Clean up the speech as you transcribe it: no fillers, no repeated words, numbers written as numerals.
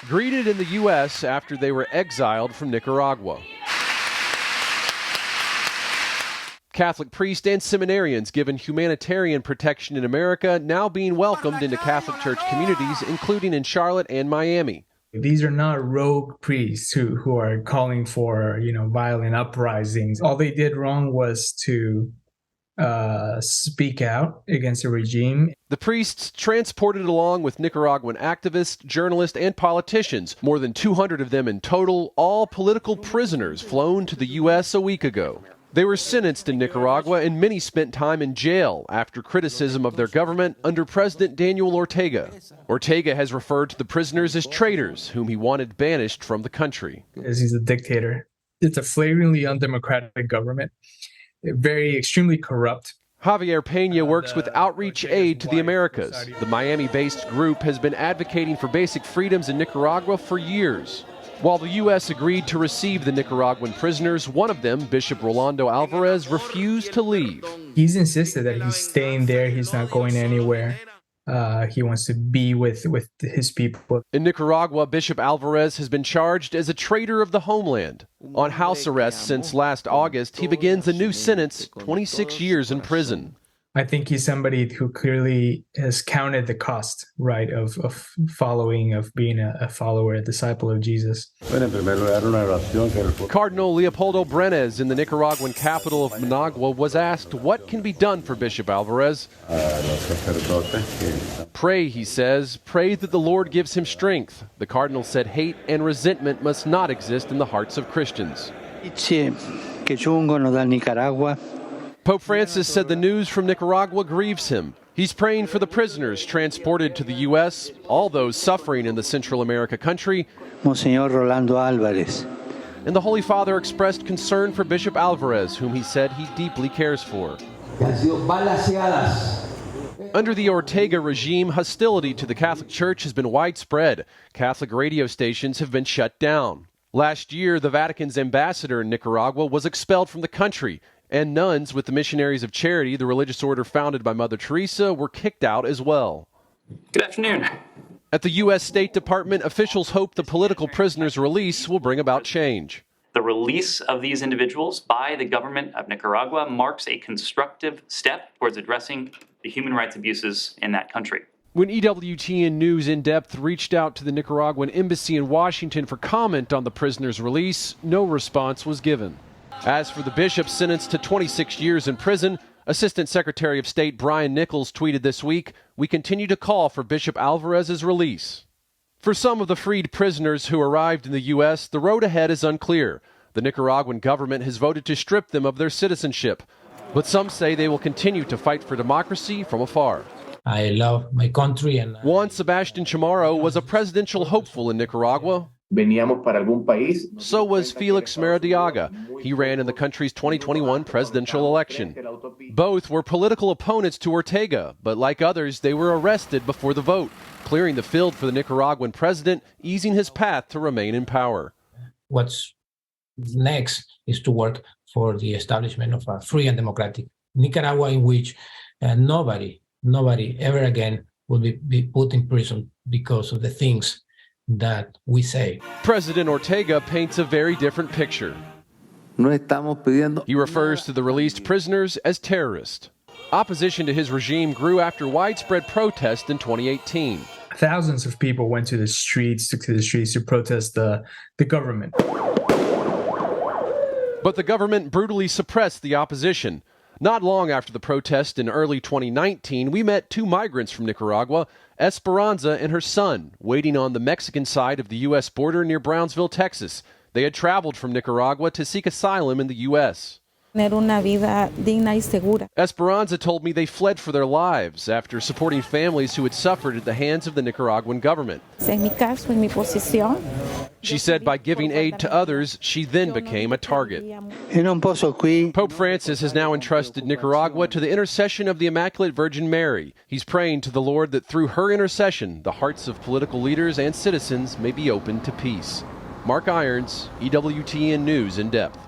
greeted in the U.S. after they were exiled from Nicaragua. Catholic priests and seminarians given humanitarian protection in America now being welcomed into Catholic Church communities, including in Charlotte and Miami. These are not rogue priests who are calling for, violent uprisings. All they did wrong was to speak out against the regime. The priests transported along with Nicaraguan activists, journalists, and politicians, more than 200 of them in total, all political prisoners flown to the U.S. a week ago. They were sentenced in Nicaragua, and many spent time in jail after criticism of their government under President Daniel Ortega. Ortega has referred to the prisoners as traitors, whom he wanted banished from the country. As he's a dictator. It's a flagrantly undemocratic government, extremely corrupt. Javier Pena works with Outreach Aid to the Americas. The Miami-based group has been advocating for basic freedoms in Nicaragua for years. While the U.S. agreed to receive the Nicaraguan prisoners, one of them, Bishop Rolando Alvarez, refused to leave. He's insisted that he's staying there. He's not going anywhere. He wants to be with his people. In Nicaragua, Bishop Alvarez has been charged as a traitor of the homeland. On house arrest since last August, he begins a new sentence, 26 years in prison. I think he's somebody who clearly has counted the cost, right, of following, of being a follower, a disciple of Jesus. Cardinal Leopoldo Brenes in the Nicaraguan capital of Managua was asked what can be done for Bishop Alvarez. Pray, he says, pray that the Lord gives him strength. The cardinal said hate and resentment must not exist in the hearts of Christians. Pope Francis said the news from Nicaragua grieves him. He's praying for the prisoners transported to the U.S., all those suffering in the Central America country. Monseñor Rolando Alvarez. And the Holy Father expressed concern for Bishop Alvarez, whom he said he deeply cares for. Under the Ortega regime, hostility to the Catholic Church has been widespread. Catholic radio stations have been shut down. Last year, the Vatican's ambassador in Nicaragua was expelled from the country, and nuns with the Missionaries of Charity, the religious order founded by Mother Teresa, were kicked out as well. Good afternoon. At the U.S. State Department, officials hope the political prisoners' release will bring about change. The release of these individuals by the government of Nicaragua marks a constructive step towards addressing the human rights abuses in that country. When EWTN News In Depth reached out to the Nicaraguan embassy in Washington for comment on the prisoners' release, no response was given. As for the bishop sentenced to 26 years in prison, Assistant Secretary of State Brian Nichols tweeted this week, "We continue to call for Bishop Alvarez's release." For some of the freed prisoners who arrived in the U.S., the road ahead is unclear. The Nicaraguan government has voted to strip them of their citizenship, but some say they will continue to fight for democracy from afar. I love my country. And Juan Sebastian Chamorro was a presidential hopeful in Nicaragua. So was Felix Maradiaga. He ran in the country's 2021 presidential election. Both were political opponents to Ortega, but like others, they were arrested before the vote, clearing the field for the Nicaraguan president, easing his path to remain in power. What's next is to work for the establishment of a free and democratic Nicaragua in which nobody ever again will be put in prison because of the things that we say. President Ortega paints a very different picture. He refers to the released prisoners as terrorists. Opposition to his regime grew after widespread protest in 2018. Thousands of people went to the streets, took to the streets to protest the government. But the government brutally suppressed the opposition. Not long after the protest in early 2019, we met two migrants from Nicaragua, Esperanza and her son, waiting on the Mexican side of the U.S. border near Brownsville, Texas. They had traveled from Nicaragua to seek asylum in the U.S. Esperanza told me they fled for their lives after supporting families who had suffered at the hands of the Nicaraguan government. She said by giving aid to others, she then became a target. Pope Francis has now entrusted Nicaragua to the intercession of the Immaculate Virgin Mary. He's praying to the Lord that through her intercession, the hearts of political leaders and citizens may be open to peace. Mark Irons, EWTN News In Depth.